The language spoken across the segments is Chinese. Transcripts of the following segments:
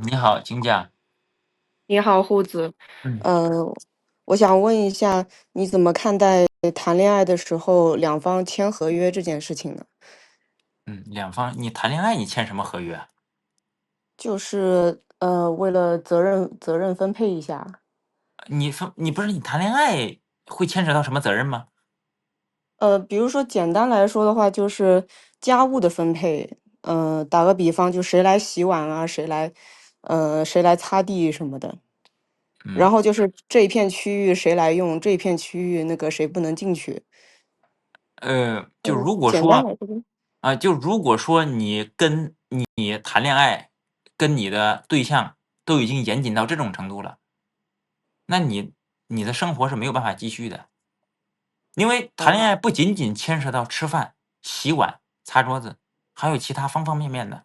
你好，请讲。你好，胡子。嗯呃，我想问一下，你怎么看待谈恋爱的时候两方签合约这件事情呢？嗯，两方你谈恋爱你签什么合约啊？就是为了责任分配一下。你不是你谈恋爱会牵扯到什么责任吗？比如说简单来说的话，就是家务的分配。打个比方，就谁来洗碗啊，谁来擦地什么的。然嗯，后就是这一片区域谁来用，这一片区域那个谁不能进去。就如果简单说来说。你谈恋爱，跟你的对象都已经严谨到这种程度了，那你的生活是没有办法继续的。因为谈恋哦爱不仅仅牵涉到吃饭、洗碗、擦桌子，还有其他方方面面的，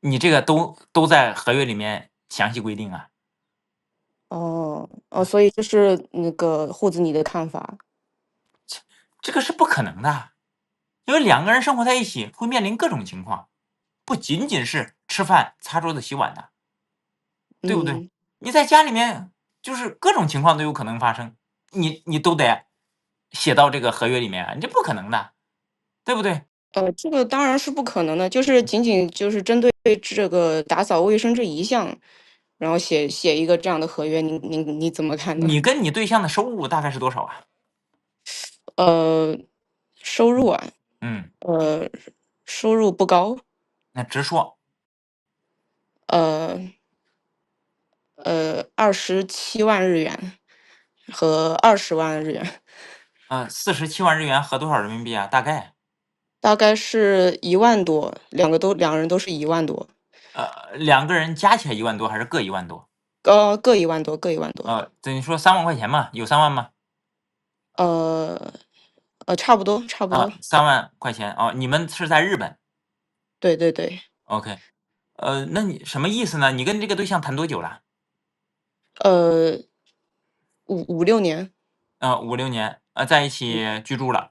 你这个都在合约里面详细规定啊。哦，所以这是那个护子你的看法。这个是不可能的，因为两个人生活在一起会面临各种情况，不仅仅是吃饭、擦桌子、洗碗的，对不对？嗯。你在家里面就是各种情况都有可能发生，你都得写到这个合约里面啊，你这不可能的，对不对？这个当然是不可能的，就是仅仅就是针对这个打扫卫生这一项，然后写一个这样的合约，你怎么看呢？你跟你对象的收入大概是多少啊？呃，收入啊。嗯，呃，收入不高。那直说，呃27万日元和20万日元。47万日元合多少人民币啊？大概，大概是1万多，两人都是1万多。两个人加起来1万多还是各1万多？各1万多，各1万多。等于说3万块钱嘛，有3万吗？呃差不多，差不多。3万块钱哦，你们是在日本对对对。，OK，那你什么意思呢？你跟这个对象谈多久了？呃，5、6年。5、6年，在一起居住了，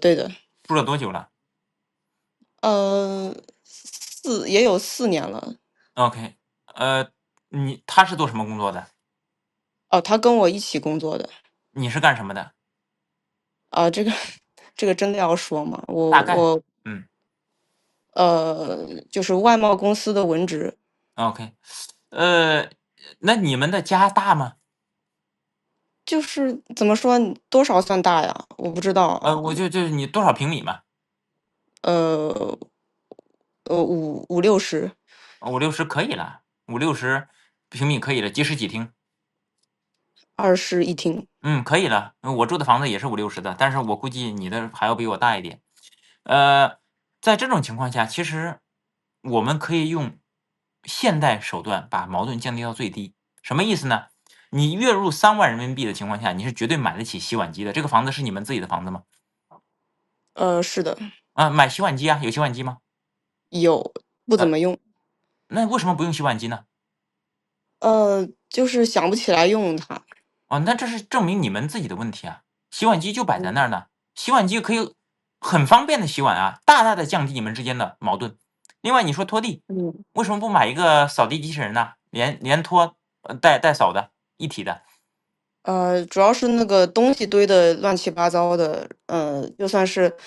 对的。住了多久了也有4年了。？OK，他是做什么工作的？哦，他跟我一起工作的。你是干什么的？这个这个真的要说吗？我大概，我嗯就是外贸公司的文职。，OK，呃，那你们的家大吗？就是怎么说，多少算大呀？我不知道。就是你多少平米嘛？呃五六十。5、60可以了，50、60平米可以了，几室几厅？2室1厅。嗯，可以了。我住的房子也是50、60的，但是我估计你的还要比我大一点。呃，在这种情况下，其实我们可以用现代手段把矛盾降低到最低。什么意思呢？你月入3万人民币的情况下，你是绝对买得起洗碗机的。这个房子是你们自己的房子吗？是的。买洗碗机啊，有洗碗机吗？有。不怎呃，么用。那为什么不用洗碗机呢？就是想不起来用它。那这是证明你们自己的问题啊！洗碗机就摆在那嗯儿呢，洗碗机可以很方便的洗碗啊，大大的降低你们之间的矛盾。另外你说拖地，嗯。为什么不买一个扫地机器人呢？连拖带扫的一体的。主要是那个东西堆的乱七八糟的。就算是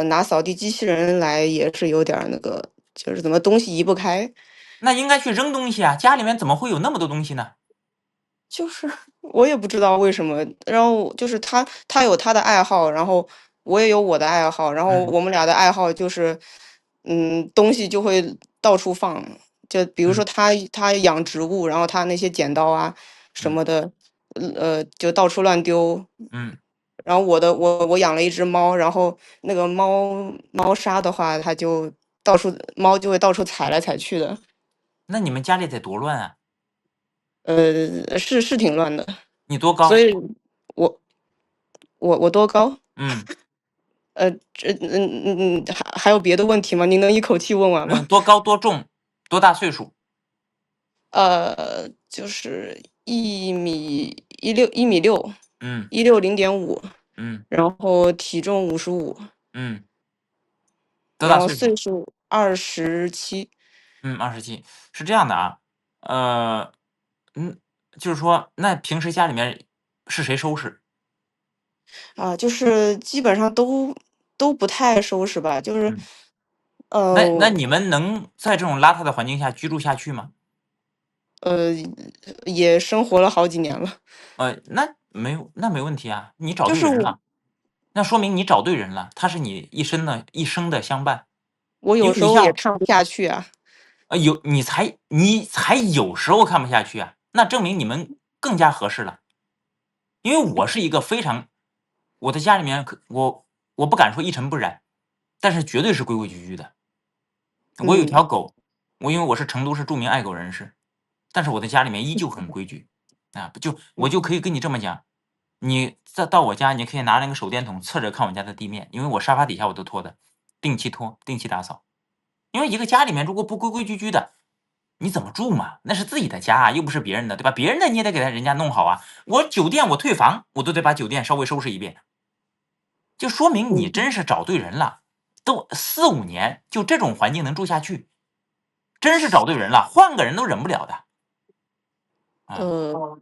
拿扫地机器人来，也是有点儿那个，就是怎么东西移不开。那应该去扔东西啊，家里面怎么会有那么多东西呢？就是我也不知道为什么。然后就是他有他的爱好，然后我也有我的爱好，然后嗯我们俩的爱好就是，东西就会到处放。就比如说嗯他养植物，然后他那些剪刀啊什嗯么的，就到处乱丢。嗯，然后我养了一只猫，然后那个猫砂的话，它就猫就会到处踩来踩去的。那你们家里得多乱啊！是挺乱的。你多高？所以我我多高？嗯还有别的问题吗？您能一口气问完吗？多高多重多大岁数？就是1米6，嗯160.5，嗯然后体重55，嗯，多然后大岁数？岁数27。27是这样的啊，呃，嗯，就是说那平时家里面是谁收拾？啊，就是基本上都不太收拾吧，就是，嗯，那呃你们能在这种邋遢的环境下居住下去吗？呃，也生活了好几年了。那没问题啊，你找就是我对人了，那说明你找对人了，他是你一生的相伴。我有时候也因为你像看不下去啊。你才有时候看不下去啊，那证明你们更加合适了。因为我是一个非常我的家里面我不敢说一尘不染，但是绝对是规规矩矩的。我有一条嗯狗，因为我是成都市著名爱狗人士，但是我的家里面依旧很规矩。我就可以跟你这么讲，你再到我家，你可以拿那个手电筒侧着看我家的地面，因为我沙发底下我都拖的，定期拖，定期打扫。因为一个家里面如果不规规矩矩的，你怎么住嘛？那是自己的家啊，又不是别人的，对吧？别人的你也得给人家弄好啊。我酒店我退房，我都得把酒店稍微收拾一遍，就说明你嗯真是找对人了。都4、5年，就这种环境能住下去，真是找对人了，换个人都忍不了的啊，呃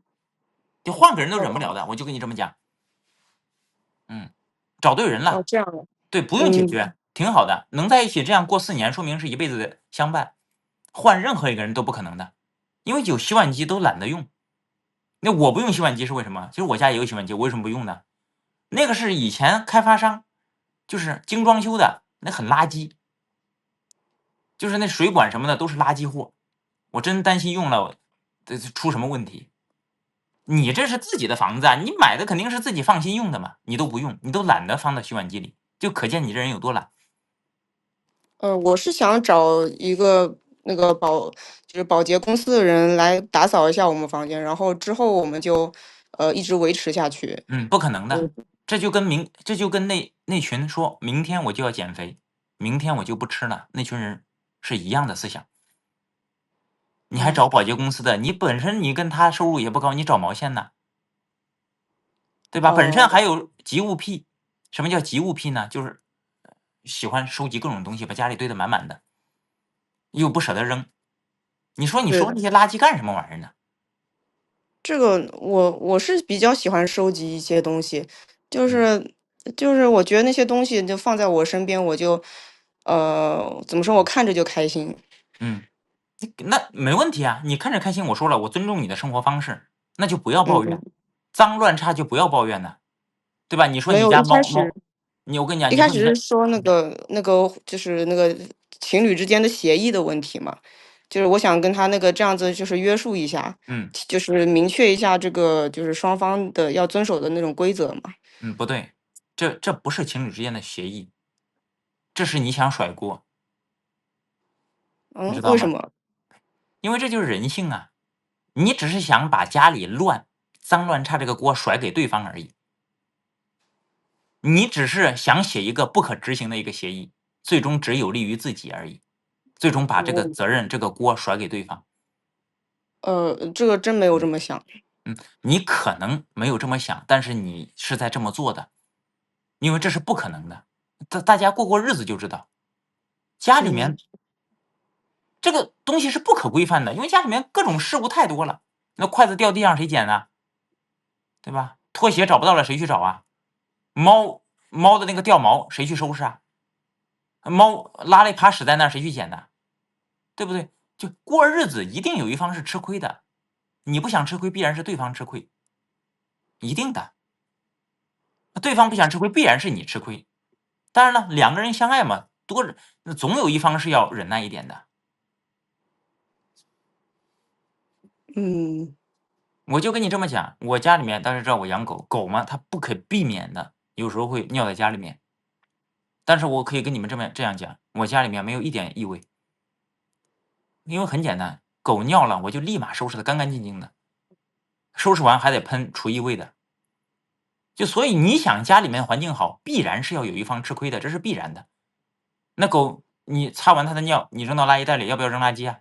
就换个人都忍不了的。我就跟你这么讲，嗯，找对人了，这样的。对，不用解嗯决，挺好的，能在一起这样过4年，说明是一辈子的相伴，换任何一个人都不可能的，因为有洗碗机都懒得用。那我不用洗碗机是为什么？其实我家也有洗碗机，我为什么不用呢？那个是以前开发商就是精装修的，那很垃圾，就是那水管什么的都是垃圾货，我真担心用了出什么问题。你这是自己的房子啊，你买的肯定是自己放心用的嘛，你都不用，你都懒得放到洗碗机里，就可见你这人有多懒。我是想找一个那个就是保洁公司的人来打扫一下我们房间，然后之后我们就一直维持下去。不可能的，嗯这就跟那群说明天我就要减肥，明天我就不吃了，那群人是一样的思想。你还啊找保洁公司的，你本身你跟他收入也不高，你找毛线呢？对吧？本身哦还有集物癖。什么叫集物癖呢？就是喜欢收集各种东西，把家里堆得满满的，又不舍得扔。你说你收对。这些垃圾干什么玩意儿呢？这个我是比较喜欢收集一些东西，就嗯是就是我觉得那些东西就放在我身边，我就怎么说，我看着就开心。嗯，那没问题啊，你看着开心，我说了，我尊重你的生活方式，那就不要抱怨，嗯，脏乱差就不要抱怨呢，对吧？你说没有，你家我跟你讲，一开始是你说你的，说那个就是那个情侣之间的协议的问题嘛，就是我想跟他那个这样子就是约束一下，嗯就是明确一下这个就是双方的要遵守的那种规则嘛。不对，这不是情侣之间的协议，这是你想甩锅，你嗯，知道吗？为什么？因为这就是人性啊，你只是想把家里脏乱差这个锅甩给对方而已，你只是想写一个不可执行的一个协议，最终只有利于自己而已，最终把这个我责任这个锅甩给对方。这个真没有这嗯么想。你可能没有这么想，但是你是在这么做的，因为这是不可能的。大家过日子就知道，家里嗯面这个东西是不可规范的，因为家里面各种事物太多了。那筷子掉地上谁捡呢？对吧？拖鞋找不到了谁去找啊？猫的那个掉毛谁去收拾啊？猫拉了一泡屎在那儿谁去捡呢？对不对？就过日子一定有一方是吃亏的，你不想吃亏，必然是对方吃亏，一定的。对方不想吃亏，必然是你吃亏。当然了，两个人相爱嘛，那总有一方是要忍耐一点的。嗯我就跟你这么讲，我家里面大家知道我养狗，狗嘛它不可避免的有时候会尿在家里面，但是我可以跟你们这样讲，我家里面没有一点异味，因为很简单，狗尿了我就立马收拾的干干净净的，收拾完还得喷除异味的。所以你想家里面环境好，必然是要有一方吃亏的，这是必然的。那狗你擦完它的尿，你扔到垃圾袋里，要不要扔垃圾啊？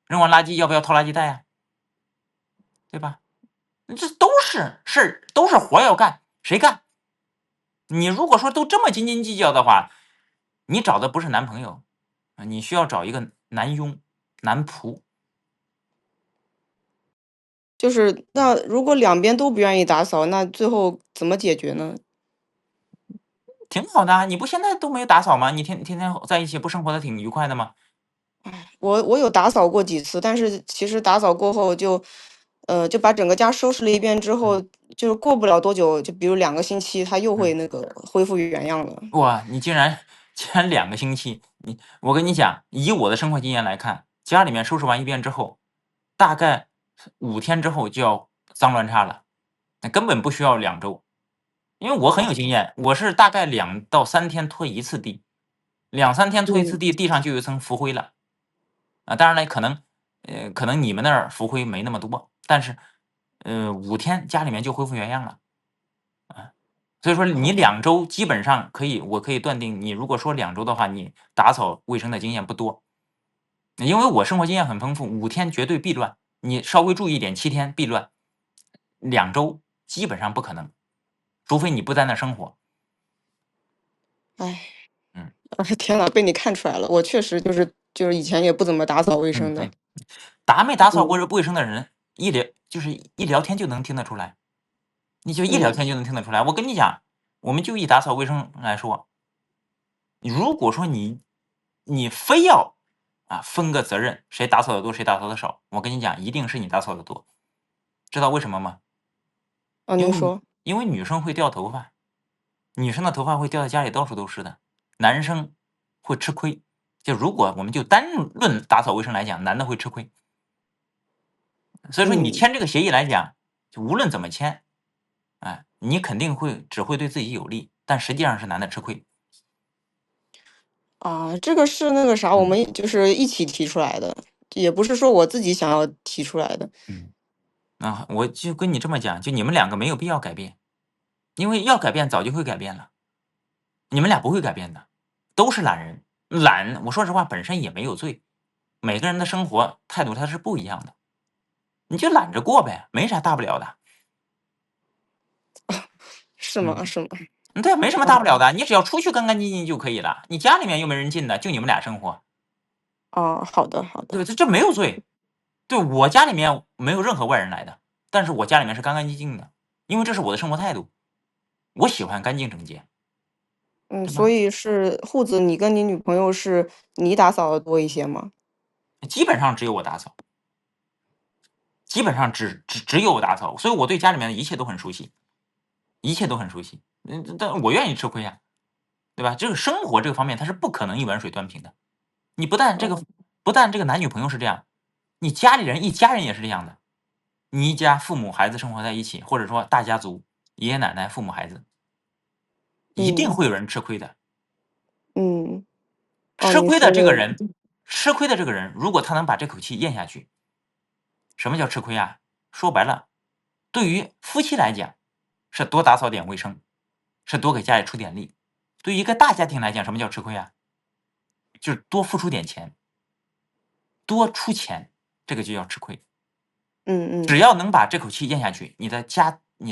扔完垃圾要不要掏垃圾袋啊？对吧？这都是事儿，都是活要干，谁干？你如果说都这么斤斤计较的话，你找的不是男朋友，你需要找一个男佣。男仆。就是那如果两边都不愿意打扫，那最后怎么解决呢？挺好的啊，你不现在都没有打扫吗？你天天在一起不生活的挺愉快的吗？我有打扫过几次，但是其实打扫过后就把整个家收拾了一遍之后，嗯就是过不了多久，就比如2个星期，它又会嗯。那个恢复原样了。哇，你竟然2个星期，我跟你讲，以我的生活经验来看，家里面收拾完一遍之后，大概5天之后就要脏乱差了，那根本不需要2周。因为我很有经验，我是大概2到3天拖一次地2、3天拖一次嗯地，地上就有一层浮灰了。啊，当然了，可能你们那儿浮灰没那么多，但是5天家里面就恢复原样了。所以说你好，2周基本上我可以断定，你如果说2周的话，你打扫卫生的经验不多。因为我生活经验很丰富5天绝对必乱，你稍微注意一点7天必乱2周基本上不可能，除非你不在那儿生活。哎，嗯，天呐，被你看出来了，我确实就是以前也不怎么打扫卫生的。嗯，没打扫过嗯卫生的人，一聊天就能听得出来，你就一聊嗯天就能听得出来。我跟你讲，我们就以打扫卫生来说，如果说你非要分个责任，谁打扫的多，谁打扫的少，我跟你讲，一定是你打扫的多。知道为什么吗？因为你您说，因为女生会掉头发，女生的头发会掉在家里到处都是的，男生会吃亏。就如果我们就单论打扫卫生来讲，男的会吃亏。所以说你嗯签这个协议来讲，就无论怎么签，你肯定只会对自己有利，但实际上是男的吃亏。这个是那个啥，我嗯们就是一起提出来的，也不是说我自己想要提出来的。嗯。我就跟你这么讲，就你们2个没有必要改变，因为要改变早就会改变了，你们俩不会改变的，都是懒人。懒，我说实话本身也没有罪，每个人的生活态度他是不一样的，你就懒着过呗，没啥大不了的。是吗？嗯，是吗？对，没什么好的，大不了的，你只要出去干干净净就可以了。你家里面又没人进的，就你们俩生活，好的，好的。对，这没有罪。对，我家里面没有任何外人来的，但是我家里面是干干净净的，因为这是我的生活态度，我喜欢干净整洁，嗯，对吧？所以是户子，你跟你女朋友是你打扫的多一些吗？基本上只有我打扫，基本上只有我打扫，所以我对家里面的一切都很熟悉，一切都很熟悉。但我愿意吃亏啊，对吧？这个生活这个方面，它是不可能一碗水端平的。你哦，不但这个男女朋友是这样，你家里人一家人也是这样的。你一家父母孩子生活在一起，或者说大家族，爷爷奶奶、父母孩子，一定嗯会有人吃亏的。嗯，吃亏的你说的，这个人，吃亏的这个人，如果他能把这口气咽下去，什么叫吃亏啊？说白了，对于夫妻来讲，是多打扫点卫生，是多给家里出点力；对于一个大家庭来讲，什么叫吃亏啊？就是多付出点钱，多出钱，这个就叫吃亏。嗯嗯，只要能把这口气咽下去，你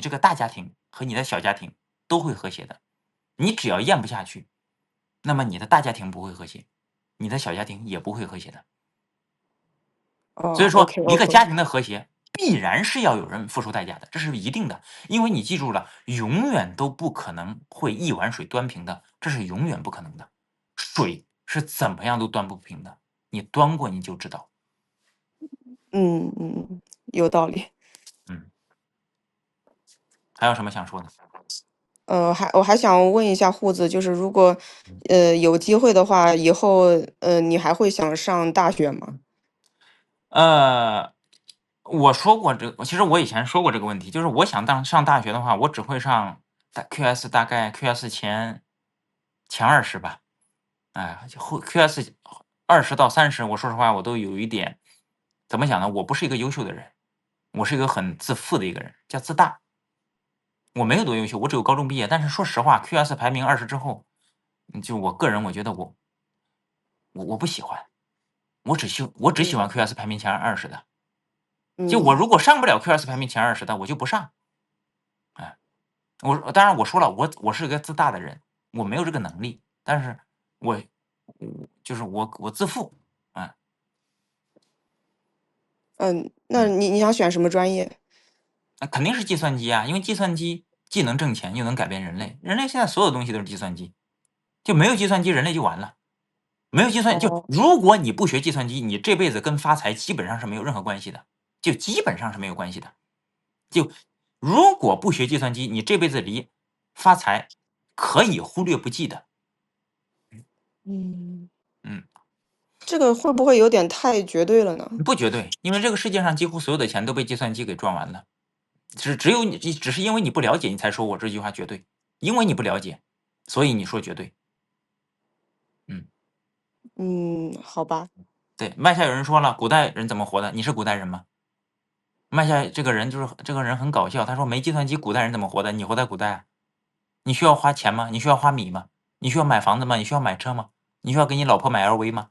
这个大家庭和你的小家庭都会和谐的。你只要咽不下去，那么你的大家庭不会和谐，你的小家庭也不会和谐的。所以说，OK 一个 OK，家庭的和谐必然是要有人付出代价的，这是一定的。因为你记住了，永远都不可能会一碗水端平的，这是永远不可能的。水是怎么样都端不平的，你端过你就知道。有道理。嗯，还有什么想说的？我还想问一下户子，就是如果嗯。有机会的话，以后你还会想上大学吗？呃，我说过其实我以前说过这个问题，就是我想上大学的话，我只会上QS，大概 QS 前20吧。QS 20到30，我说实话，我都有一点怎么讲呢？我不是一个优秀的人，我是一个很自负的一个人，叫自大。我没有多优秀，我只有高中毕业。但是说实话，QS 排名20之后，就我个人，我觉得我不喜欢，我只喜欢 嗯 QS 排名前20的。就我嗯如果上不了 QS 排名前20的，我就不上。哎，当然我说了，我是一个自大的人，我没有这个能力，但是我就是我自负。嗯那嗯，你想选什么专业？那肯定是计算机啊，因为计算机既能挣钱又能改变人类。人类现在所有东西都是计算机，就没有计算机人类就完了。没有计算就哦，如果你不学计算机，你这辈子跟发财基本上是没有任何关系的，就基本上是没有关系的。就如果不学计算机，你这辈子离发财可以忽略不计的。嗯，嗯，这个会不会有点太绝对了呢？不绝对，因为这个世界上几乎所有的钱都被计算机给赚完了。只有你，只是因为你不了解，你才说我这句话绝对。因为你不了解，所以你说绝对。嗯，嗯，好吧。对。麦下有人说了，古代人怎么活的？你是古代人吗？麦下这个人就是这个人很搞笑，他说没计算机，古代人怎么活的？你活在古代啊？你需要花钱吗？你需要花米吗？你需要买房子吗？你需要买车吗？你需要给你老婆买 LV 吗？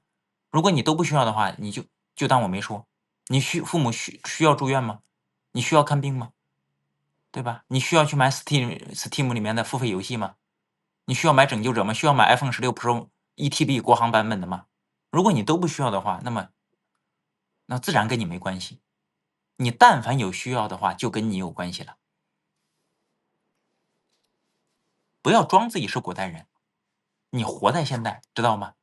如果你都不需要的话，你就当我没说。你父母需要住院吗？你需要看病吗？对吧？你需要去买 Steam 里面的付费游戏吗？你需要买拯救者吗？需要买 iPhone 16 Pro 1TB 国行版本的吗？如果你都不需要的话，那自然跟你没关系。你但凡有需要的话，就跟你有关系了。不要装自己是古代人，你活在现代，知道吗？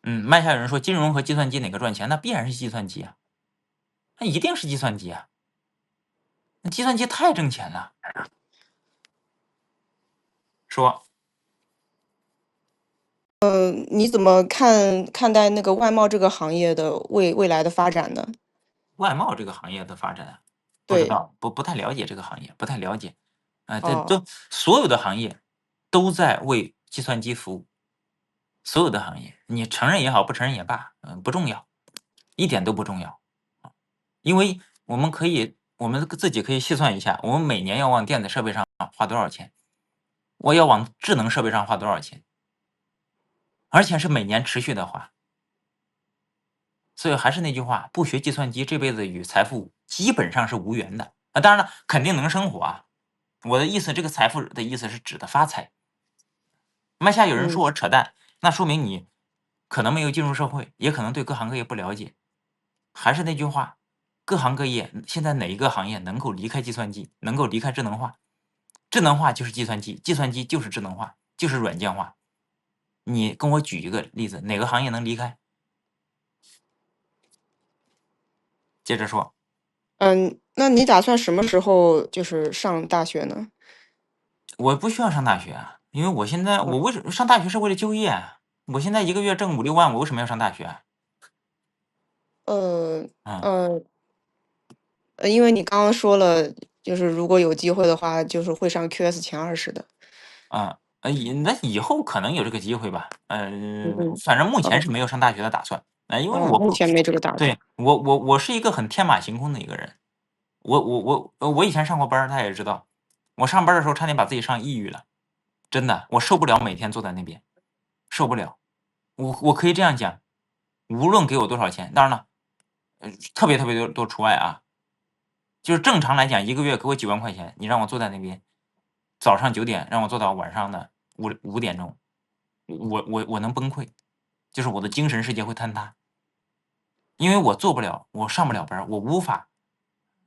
麦下有人说金融和计算机哪个赚钱？那必然是计算机啊，那一定是计算机啊，那计算机太挣钱了。说你怎么看待那个外贸这个行业的未来的发展呢？外贸这个行业的发展啊，不知对，道，不太了解这个行业，不太了解。这哦，都所有的行业都在为计算机服务，所有的行业，你承认也好，不承认也罢，不重要，一点都不重要。因为我们自己可以细算一下，我们每年要往电子设备上花多少钱，我要往智能设备上花多少钱，而且是每年持续的花。所以还是那句话，不学计算机，这辈子与财富基本上是无缘的。当然了，肯定能生活啊。我的意思，这个财富的意思是指的发财。麦下有人嗯，说我扯淡，那说明你可能没有进入社会，也可能对各行各业不了解。还是那句话，各行各业现在哪一个行业能够离开计算机，能够离开智能化？智能化就是计算机，计算机就是智能化，就是软件化。你跟我举一个例子，哪个行业能离开？接着说。那你打算什么时候就是上大学呢？我不需要上大学啊，因为我现在嗯，我为什么上大学是为了就业啊？我现在一个月挣5、6万，我为什么要上大学啊？呃嗯。呃因为你刚刚说了，就是如果有机会的话，就是会上 QS 前20的。以后可能有这个机会吧。嗯嗯，反正目前哦是没有上大学的打算。因为哦，目前没这个打算。对，我是一个很天马行空的一个人。我以前上过班儿，他也知道，我上班儿的时候差点把自己上抑郁了，真的，我受不了每天坐在那边，受不了。我可以这样讲，无论给我多少钱，当然了，特别特别多除外啊。就是正常来讲，一个月给我几万块钱，你让我坐在那边，早上9点让我做到晚上的5点钟，我能崩溃，就是我的精神世界会坍塌。因为我做不了，我上不了班儿，我无法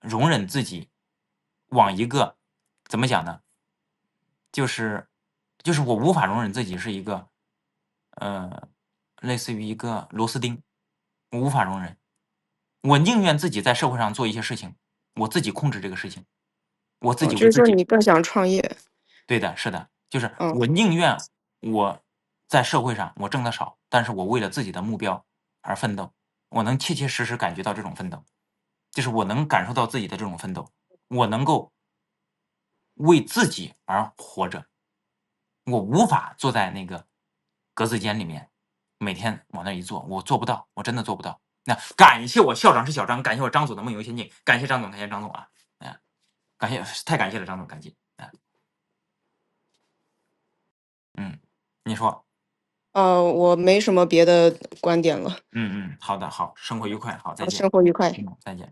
容忍自己往一个怎么讲呢？就是我无法容忍自己是一个呃，类似于一个螺丝钉，我无法容忍。我宁愿自己在社会上做一些事情，我自己控制这个事情，我自哦，己就是说为自己。你更想创业。对的，是的，就是嗯，我宁愿我在社会上我挣得少，但是我为了自己的目标而奋斗，我能切切实实感觉到这种奋斗，就是我能感受到自己的这种奋斗，我能够为自己而活着，我无法坐在那个格子间里面，每天往那一坐，我做不到，我真的做不到。那感谢我校长是小张，感谢我张总的梦游仙境，感谢张总，感谢张总啊，嗯，感谢，太感谢了，张总，感谢。嗯，你说。我没什么别的观点了。好的，好，生活愉快，好，再见。生活愉快。再见。